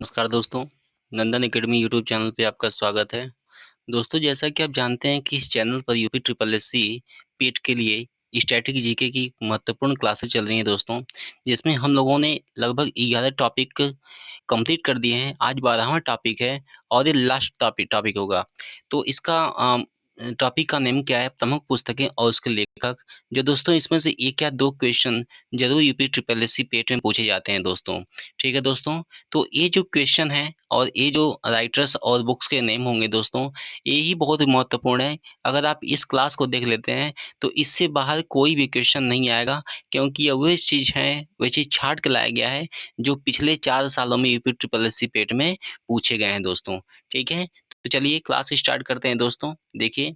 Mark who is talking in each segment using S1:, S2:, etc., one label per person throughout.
S1: नमस्कार दोस्तों, नंदन academy YouTube channel पे आपका स्वागत है। दोस्तों जैसा कि आप जानते हैं कि इस चैनल पर यूपी ट्रिपल एससी पीट के लिए स्टैटिक जीके की महत्वपूर्ण क्लासेस चल रही हैं दोस्तों, जिसमें हम लोगों ने लगभग 11 टॉपिक कंप्लीट कर दिए हैं। आज 12वां टॉपिक है और ये लास्ट टॉपिक टॉपिक होगा। तो इसका टॉपिक का नेम क्या है? प्रमुख पुस्तकें और उसके लेखक। जो दोस्तों इसमें से 1 या 2 क्वेश्चन ज़रूर यूपी ट्रिपल एससी पेट में पूछे जाते हैं दोस्तों। ठीक है दोस्तों? तो ये जो क्वेश्चन है और ये जो राइटर्स और बुक्स के नेम होंगे दोस्तों, ये ही बहुत महत्वपूर्ण है। अगर आप इस क्लास को देख लेते हैं, तो इससे बाहर कोई भी क्वेश्चन नहीं आएगा, क्योंकि ये वही चीज़ है, वही चीज़ छाँट के लाया गया है, जो पिछले 4 सालों में यूपी ट्रिपल एससी पेट में पूछे गए हैं दोस्तों। ठीक है? तो चलिए क्लास स्टार्ट करते हैं दोस्तों। देखिए,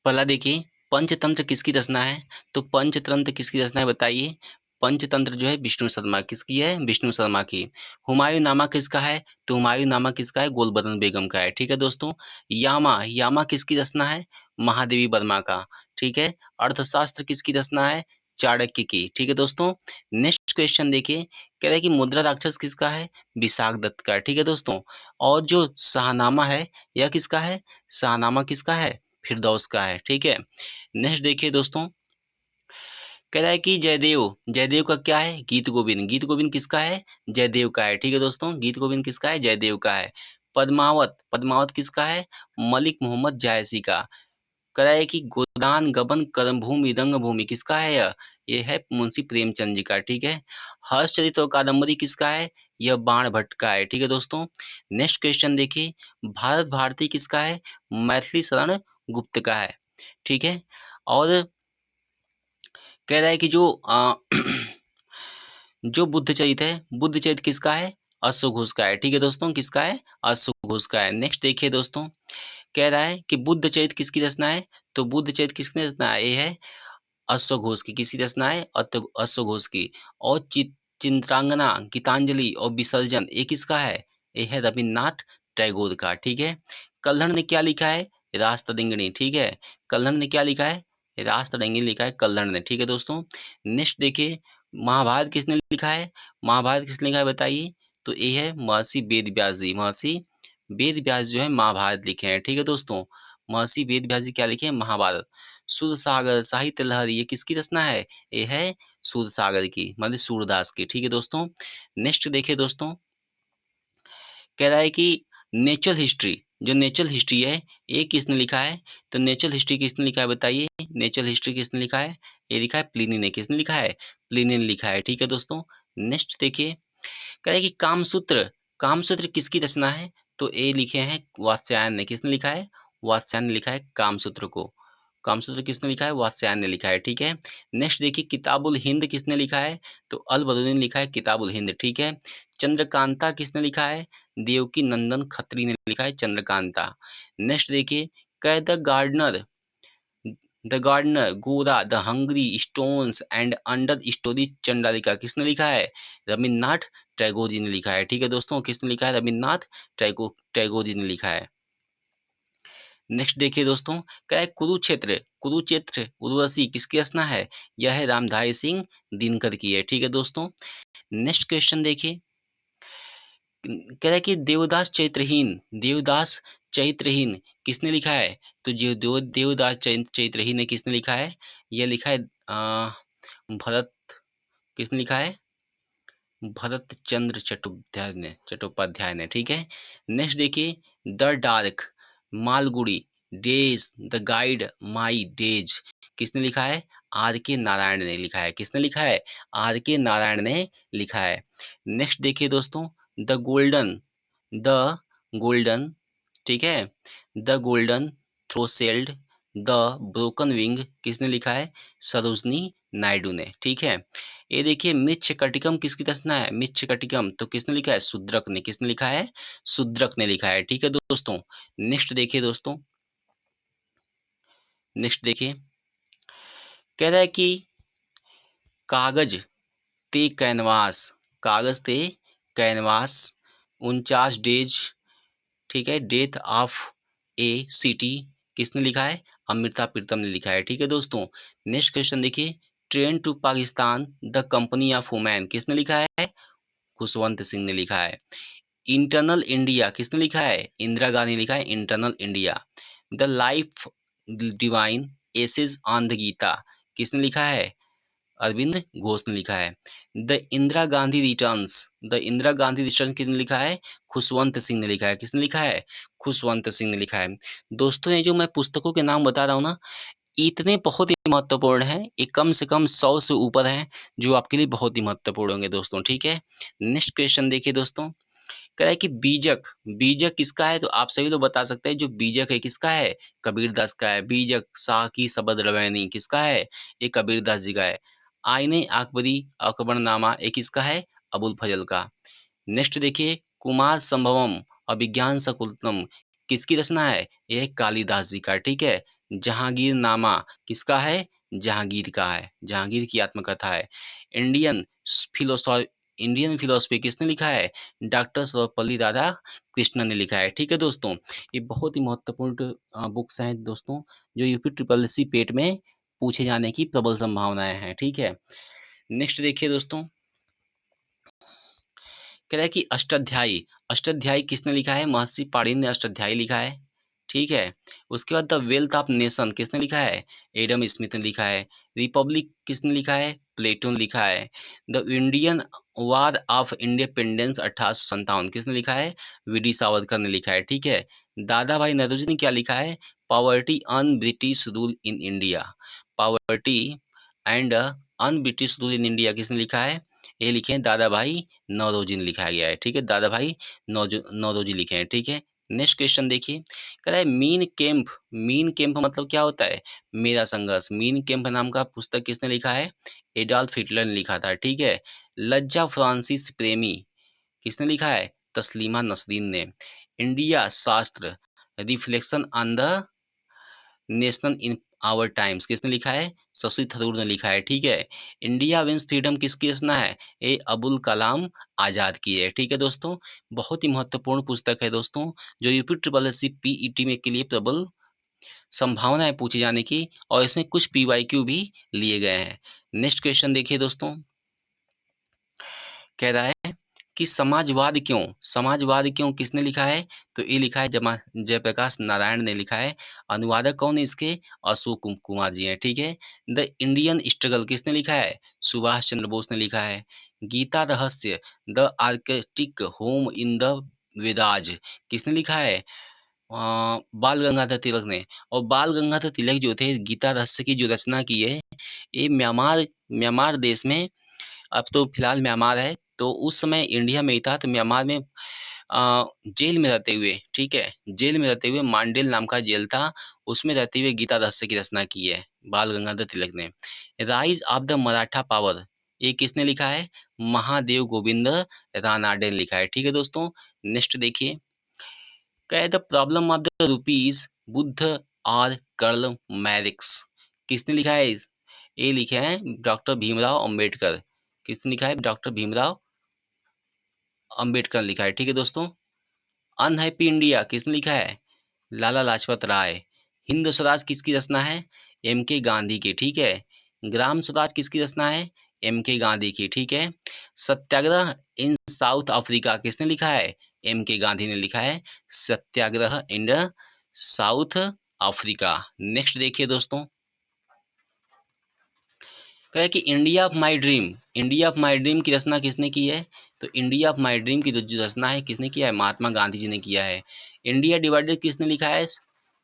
S1: पहला देखिए, पंचतंत्र किसकी रचना है? तो पंचतंत्र किसकी रचना है बताइए? पंचतंत्र जो है विष्णु शर्मा, किसकी है? विष्णु शर्मा की। हुमायूंनामा किसका है? तो हुमायूंनामा किसका है? गुलबदन बेगम का है। ठीक है दोस्तों। यामा, यामा किसकी रचना है? महादेवी वर्मा का। ठीक है। अर्थशास्त्र किसकी रचना है? चाणक्य की। ठीक है दोस्तों। नेक्स्ट क्वेश्चन देखिए, कह रहा है कि मुद्रा राक्षस किसका है? विशाख दत्त का। ठीक है दोस्तों। और जो शाहनामा है, यह किसका है? शाहनामा किसका है? फिरदौस का है। ठीक है। नेक्स्ट देखिए दोस्तों, कह रहा है कि जयदेव, जयदेव का क्या है? गीत गोविंद। गीत गोविंद किसका है? जयदेव का है। ठीक है दोस्तों। गीत गोविंद किसका है? जयदेव का है। पद्मावत, पद्मावत किसका है? मलिक मोहम्मद जायसी का। कह रहा है कि गोदान गबन करम भूमि रंग भूमि किसका है? ये है मुंशी प्रेमचंद जी का। ठीक है। हर्षचरित और कादम्बरी किसका है? यह बाण भट्ट का है। ठीक है दोस्तों। नेक्स्ट क्वेश्चन देखिए, भारत भारती किसका है? मैथिली शरण गुप्त का है। ठीक है। और कह रहा है कि जो जो बुद्ध चरित है, बुद्ध चरित किसका है? अश्व घोष का है। ठीक है दोस्तों। किसका है? अश्व घोष का है। नेक्स्ट देखिए दोस्तों, कह रहा है कि बुद्ध चरित किसकी रचना है? तो बुद्ध चरित किसकी रचना है? ये है अश्वघोष की। किसकी रचना है? अश्वघोष की। और चित्रांगना, गीतांजलि और विसर्जन ये किसका है? ये है रविन्द्रनाथ टैगोर का। ठीक है। कल्हड़ ने क्या लिखा है? रास्तरंगिणी। ठीक है। कल्हड़ ने क्या लिखा है? रास्तरंगिणी लिखा है कल्हड़ ने। ठीक है दोस्तों। नेक्स्ट देखिए, महाभारत किसने लिखा है? महाभारत किसने लिखा है बताइए? तो ये है महर्षि वेद व्यास जी। महर्षि वेद व्यास जो है महाभारत लिखे हैं। ठीक है दोस्तों। महर्षि वेद व्यास जी क्या लिखे हैं? महाभारत। सूरसागर, साहित्य लहरी ये किसकी रचना है? ये है सूरसागर की, मतलब सूरदास की। ठीक है दोस्तों। नेक्स्ट देखिए दोस्तों, कह रहा है कि नेचुरल हिस्ट्री, जो नेचुरल हिस्ट्री है ये किसने लिखा है? तो नेचुरल हिस्ट्री किसने लिखा है बताइए? नेचुरल हिस्ट्री किसने लिखा है? ये लिखा है प्लिनी ने। किसने लिखा है? प्लिनी ने लिखा है। ठीक है दोस्तों। नेक्स्ट देखिए, कह रहा है कि कामसूत्र, कामसूत्र किसकी रचना है? तो ये लिखे हैं वात्स्यायन ने। किसने लिखा है? वात्स्यायन ने लिखा है कामसूत्र को। कामसूत्र किसने लिखा है? वात्स्यायन ने लिखा है। ठीक है। नेक्स्ट देखिए, किताबुल हिंद किसने लिखा है? तो अल बदरुद्दीन ने लिखा है किताबुल हिंद। ठीक है। चंद्रकांता किसने लिखा है? देवकी नंदन खत्री ने लिखा है चंद्रकांता। नेक्स्ट देखिए, कह the gardener, Gora, the hungry stones and under story Chandalika किसने लिखा है? रविन्द्रनाथ टैगोर जी ने लिखा है। ठीक है दोस्तों। किसने लिखा है? रविन्द्रनाथ टैगोर जी ने लिखा है। नेक्स्ट देखिए दोस्तों, क्या है? कुरुक्षेत्र, कुरुक्षेत्र उर्वशी किसकी रचना है? यह है रामधारी सिंह दिनकर की है। ठीक है दोस्तों। नेक्स्ट क्वेश्चन देखिए, कह रहा है कि देवदास चैत्रहीन, देवदास चैत्रहीन किसने लिखा है? तो जो देवदास चैत्रहीन है किसने लिखा है? यह लिखा है भरत, किसने लिखा है? भरत चंद्र चट्टोपाध्याय ने। ठीक है। नेक्स्ट देखिए, the dark Malgudi days the guide my days किसने लिखा है? आर के नारायण ने लिखा है। किसने लिखा है? आर के नारायण ने लिखा है। नेक्स्ट देखिए दोस्तों, द गोल्डन, ठीक है, the golden threshold the broken wing किसने लिखा है? सरोजनी नायडू ने। ठीक है। ये देखिए, मृच्छकटिकम किसकी रचना है? मृच्छकटिकम तो किसने लिखा है? शूद्रक ने। किसने लिखा है? शूद्रक ने लिखा है। ठीक है दोस्तों। नेक्स्ट देखिए दोस्तों, नेक्स्ट देखिए, कह रहा है कि कागज ते कैनवास, कागज ते कैनवास 49 डेज, ठीक है, डेथ ऑफ ए सिटी किसने लिखा है? अमृता प्रीतम ने लिखा है। ठीक है दोस्तों। नेक्स्ट क्वेश्चन देखिए, train to Pakistan the company of women किसने लिखा है? खुशवंत सिंह ने लिखा है। इंटरनल इंडिया किसने लिखा है? इंदिरा गांधी ने लिखा है internal India. The life divine essays on the Gita किसने लिखा है? अरविंद घोष ने लिखा है। The Indira Gandhi returns, the Indira Gandhi return किसने लिखा है? खुशवंत सिंह ने लिखा है। किसने लिखा है? खुशवंत सिंह ने लिखा है। दोस्तों ये जो मैं पुस्तकों के नाम बता रहा हूँ ना, इतने बहुत ही महत्वपूर्ण हैं, ये कम से कम 100 से ऊपर हैं, जो आपके लिए बहुत ही महत्वपूर्ण होंगे दोस्तों, ठीक है। नेक्स्ट क्वेश्चन देखिए दोस्तों, कह रहा है कि बीजक, बीजक किसका है? तो आप सभी लोग बता सकते हैं, जो बीजक है किसका है? कबीरदास का है। बीजक साकी सबद रवैनी किसका है? ये कबीरदास जी का है। आईने अकबरी अकबरनामा ये किसका है? अबुल फजल का। नेक्स्ट देखिए, कुमार संभवम अभिज्ञान शकुंतलम किसकी रचना है? यह कालिदास जी का, ठीक है। जहांगीर नामा किसका है? जहांगीर का है, जहांगीर की आत्मकथा है। इंडियन फिलोसॉफी, इंडियन फिलोसफी किसने लिखा है? डॉक्टर सर्वपल्ली राधा कृष्णन ने लिखा है, ठीक है दोस्तों। ये बहुत ही महत्वपूर्ण बुक्स हैं दोस्तों, जो यूपी ट्रिपल एससी पेट में पूछे जाने की प्रबल संभावनाएं हैं, ठीक है। नेक्स्ट देखिए दोस्तों, कह रहा है कि अष्टाध्यायी, अष्टाध्यायी किसने लिखा है? महर्षि पाणिनि ने अष्टाध्यायी लिखा है, ठीक है। उसके बाद द वेल्थ ऑफ नेशन किसने लिखा है? एडम स्मिथ ने लिखा है। रिपब्लिक किसने लिखा है? प्लेटो ने लिखा है। The Indian war of independence 1857 किसने लिखा है? वी डी सावरकर ने लिखा है, ठीक है। दादा भाई नौरोजी ने क्या लिखा है? Poverty un British rule in India, poverty and un British rule in India किसने लिखा है? ये लिखे हैं दादा भाई नौरोजी ने लिखा गया है, ठीक है। दादा भाई नौरोजी लिखे हैं, ठीक है। नेक्स्ट क्वेश्चन देखिए, कह रहा है मीन कैंप, मीन कैंप मतलब क्या होता है? मेरा संघर्ष। मीन कैंप नाम का पुस्तक किसने लिखा है? एडॉल्फ हिटलर ने लिखा था, ठीक है। लज्जा फ्रांसिस प्रेमी किसने लिखा है? तस्लीमा नसरीन ने। India Shastra reflection on the national in our times किसने लिखा है? शशि थरूर ने लिखा है, ठीक है। इंडिया विंस फ्रीडम किसकी रचना है? ये अबुल कलाम आजाद की है, ठीक है दोस्तों। बहुत ही महत्वपूर्ण पुस्तक है दोस्तों, जो UP triple S C PET में के लिए प्रबल संभावना है पूछे जाने की, और इसमें कुछ पीवाईक्यू भी लिए गए हैं। नेक्स्ट क्वेश्चन देखिए दोस्तों, कह रहा है कि समाजवाद क्यों, समाजवाद क्यों किसने लिखा है? तो ये लिखा है जयप्रकाश नारायण ने लिखा है। अनुवादक कौन है इसके? अशोक कुमार जी हैं, ठीक है। द इंडियन स्ट्रगल किसने लिखा है? सुभाष चंद्र बोस ने लिखा है। गीता रहस्य the Arctic home in the Vedas किसने लिखा है? बाल गंगाधर तिलक ने। और बाल गंगाधर तिलक जो थे, गीता रहस्य की जो रचना की है, ये म्यांमार, म्यांमार देश में, अब तो फिलहाल म्यांमार है, तो उस समय इंडिया में ही था, तो म्यांमार में जेल में रहते हुए, ठीक है, जेल में रहते हुए, मांडेल नाम का जेल था, उसमें रहते हुए गीता रहस्य की रचना की है बाल गंगाधर तिलक ने। Rise of the Maratha power ये किसने लिखा है? महादेव गोविंद रानाडे ने लिखा है, ठीक है दोस्तों। नेक्स्ट देखिए, क्या the problem of the rupees Buddha और कर्ल मैरिक्स किसने लिखा है? ये लिखे हैं डॉक्टर भीमराव अंबेडकर। किसने लिखा है? डॉक्टर भीमराव अंबेडकर ने लिखा है, ठीक है दोस्तों। अनहैप्पी इंडिया किसने लिखा है? लाला लाजपत राय। हिंद स्वराज किसकी रचना है? एम के गांधी की, ठीक है। ग्राम स्वराज किसकी रचना है? एम के गांधी की, ठीक है। सत्याग्रह इन साउथ अफ्रीका किसने लिखा है? एम के गांधी ने लिखा है सत्याग्रह इन साउथ अफ्रीका। नेक्स्ट देखिए दोस्तों, कहे कि India of my dream, India of my dream की रचना किसने की है? तो इंडिया ऑफ माई ड्रीम की जो रचना है किसने किया है? महात्मा गांधी जी ने किया है। इंडिया डिवाइडेड किसने लिखा है?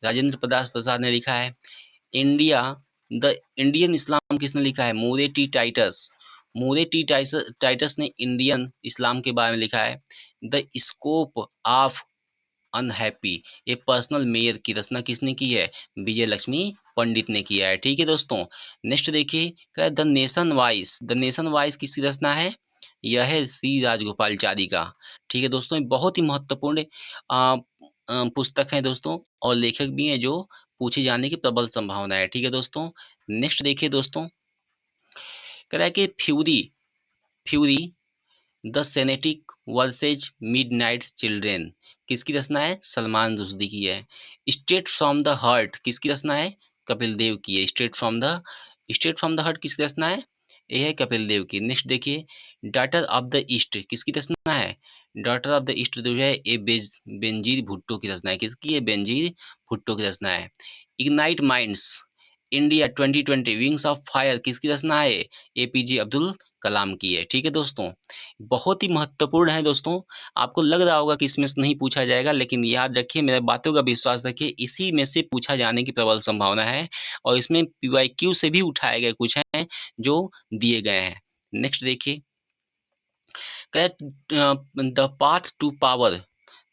S1: राजेंद्र प्रसाद प्रसाद ने लिखा है। इंडिया द इंडियन इस्लाम किसने लिखा है? मूरे टी टाइटस, मूरे टी टाइटस ने इंडियन इस्लाम के बारे में लिखा है। द स्कोप ऑफ अनहैप्पी ये पर्सनल मेयर की रचना किसने की है? विजय लक्ष्मी पंडित ने किया है, ठीक है दोस्तों। नेक्स्ट देखिए, क्या the nation vice, the nation vice किसकी रचना है? यह है श्री राजगोपालचारी का, ठीक है दोस्तों। ये बहुत ही महत्वपूर्ण पुस्तक है दोस्तों, और लेखक भी हैं जो पूछे जाने की प्रबल संभावना है, ठीक है दोस्तों। नेक्स्ट देखिए दोस्तों, कह रहा है कि fury, fury the satanic verses midnight children किसकी रचना है? सलमान रुश्दी की है। स्ट्रेट फ्रॉम द हार्ट किसकी रचना है? कपिल देव की है। स्ट्रेट फ्रॉम द हार्ट किसकी रचना है? ए है कपिल देव की। नेक्स्ट देखिए, डॉटर ऑफ द ईस्ट किसकी रचना है? डॉटर ऑफ द ईस्ट जो है ये बेनजीर भुट्टो की रचना है। किसकी है? बेनजीर भुट्टो की रचना है। Ignite minds India 2020 wings of fire किसकी रचना है? एपीजे अब्दुल कलाम की है। ठीक है दोस्तों, बहुत ही महत्वपूर्ण है दोस्तों। आपको लग रहा होगा कि इसमें से नहीं पूछा जाएगा, लेकिन याद रखिए, मेरे बातों का विश्वास रखिए, इसी में से पूछा जाने की प्रबल संभावना है। और इसमें पीवाईक्यू से भी उठाए गए कुछ हैं जो दिए गए हैं। नेक्स्ट देखिए, the path to power,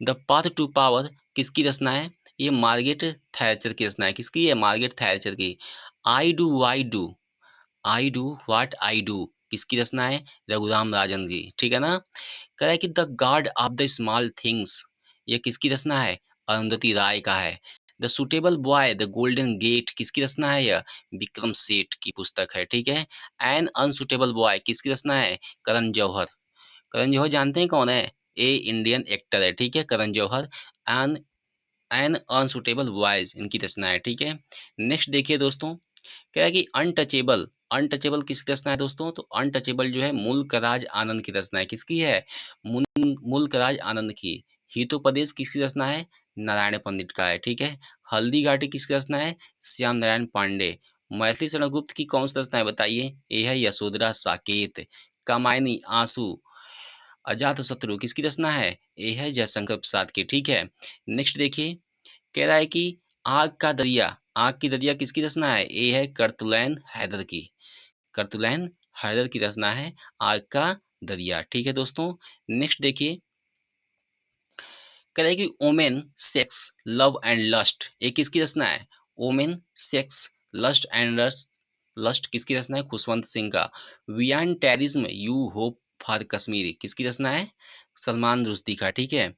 S1: the path to power किसकी रचना है? ये मार्गरेट थैचर की रचना है। किसकी है? मार्गरेट थैचर की। I do why do, I do what I do किसकी रचना है? रघुराम राजन की। ठीक है ना? कह रहा है कि the god of the small things, ये किसकी रचना है? अरुंधति राय का है। The suitable boy the golden gate किसकी रचना है? यह विक्रम सेठ की पुस्तक है। ठीक है। एन अनसुटेबल बॉय किसकी रचना है? करण जौहर। करण जौहर जानते हैं कौन है? ए इंडियन एक्टर है। ठीक है, Karan Johar. N N unsuitable boys इनकी रचना है। ठीक है। नेक्स्ट देखिए दोस्तों, क्या है कि अनटचेबल, अनटचेबल किसकी रचना है दोस्तों? तो अनटचेबल जो है मुल्क राज आनंद की रचना है। किसकी है? मुल्क राज आनंद की। हितोपदेश किसकी रचना है? नारायण पंडित का है। ठीक है। हल्दी घाटी किसकी रचना है? श्याम नारायण पांडे। मैथिली शरण गुप्त की कौन सी रचना है बताइए? ये है यशोधरा साकेत। कामायनी आंसू अजात शत्रु किसकी रचना है? ये है जयशंकर प्रसाद की। ठीक है। नेक्स्ट देखिए, कह रहा है कि आग का दरिया, आग की दरिया किसकी रचना है? ये है कर्तुलैन हैदर की। कर्तुलैन हैदर की रचना है आग का दरिया। ठीक है दोस्तों। नेक्स्ट देखिए, कह रहा है कि women sex love and lust, ये किसकी रचना है? Women sex lust and lust किसकी रचना है? खुशवंत सिंह का। वियान terrorism new hope for Kashmir किसकी रचना है? सलमान रुश्दी का। ठीक है।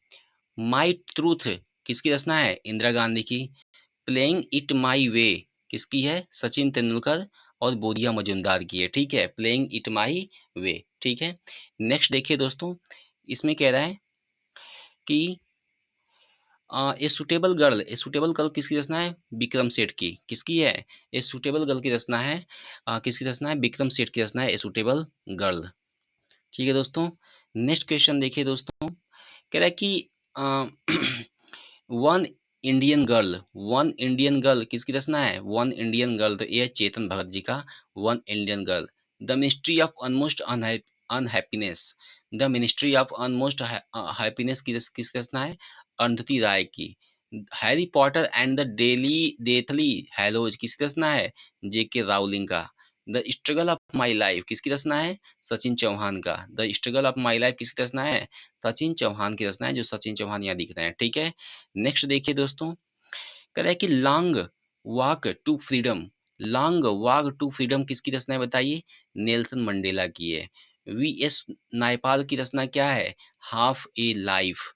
S1: माई ट्रूथ किसकी रचना है? इंदिरा गांधी की। प्लेइंग इट माई वे किसकी है? सचिन तेंदुलकर और बोरिया मजूमदार की है। ठीक है, प्लेइंग इट माई वे। ठीक है। नेक्स्ट देखिए दोस्तों, इसमें कह रहा है कि ए सुटेबल गर्ल किसकी रचना है? विक्रम सेठ की। किसकी है? ए सुटेबल गर्ल की रचना है किसकी रचना है? विक्रम सेठ की रचना है ए सुटेबल गर्ल। ठीक है दोस्तों। नेक्स्ट क्वेश्चन देखिए दोस्तों, कह रहा है कि one Indian girl, one Indian girl किसकी रचना है? वन इंडियन गर्ल तो ये है चेतन भगत जी का। One Indian girl. The mystery of utmost unhappiness, the ministry of utmost happiness की किसकी रचना है? अरुंधति राय की। Harry Potter and the daily deathly hallows किसकी रचना है? जेके रावलिंग का। The struggle of my life किसकी रचना है? सचिन चौहान का। The struggle of my life किसकी रचना है? सचिन चौहान की रचना है, जो सचिन चौहान यहाँ दिख रहे हैं। ठीक है। नेक्स्ट देखिए दोस्तों, कह रहा है कि long walk to freedom, long walk to freedom किसकी रचना है बताइए? नेल्सन मंडेला की है। वी एस नायपाल की रचना क्या है? Half A life.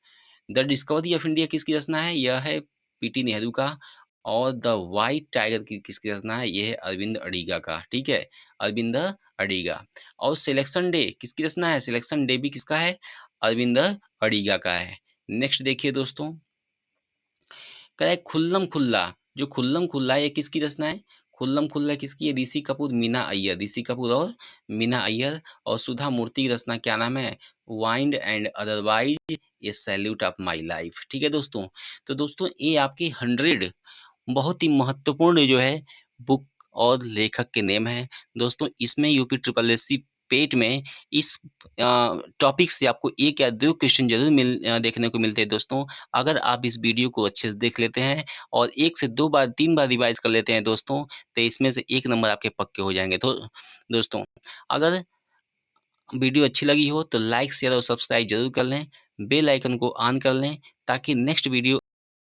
S1: The discovery of India किसकी रचना है? यह है पीटी नेहरू का। और द वाइट टाइगर की किसकी रचना है? यह है अरविंद अडिगा का। ठीक है, अरविंद अडिगा। और सिलेक्शन डे किसकी रचना है? सिलेक्शन डे भी किसका है? अरविंद अडिगा का है। नेक्स्ट देखिए दोस्तों, कह रहा है खुल्लम खुल्ला, जो खुल्लम खुल्ला है ये किसकी रचना है? खुल्लम खुल्ला किसकी है? ऋषि कपूर, मीना अय्यर, ऋषि कपूर और मीना अय्यर। और सुधा मूर्ति की रचना क्या नाम है? Wind and otherwise A salute of my life. ठीक है दोस्तों। तो दोस्तों ये आपकी 100 बहुत ही महत्वपूर्ण जो है बुक और लेखक के नेम हैं दोस्तों। इसमें यूपी ट्रिपल एस सी पेट में इस टॉपिक से आपको एक या दो क्वेश्चन जरूर देखने को मिलते हैं दोस्तों। अगर आप इस वीडियो को अच्छे से देख लेते हैं और 1 से 2 बार 3 बार रिवाइज कर लेते हैं दोस्तों, तो इसमें से 1 नंबर आपके पक्के हो जाएंगे। तो दोस्तों, अगर वीडियो अच्छी लगी हो तो लाइक शेयर और सब्सक्राइब जरूर कर लें, बेल आइकन को ऑन कर लें, ताकि नेक्स्ट वीडियो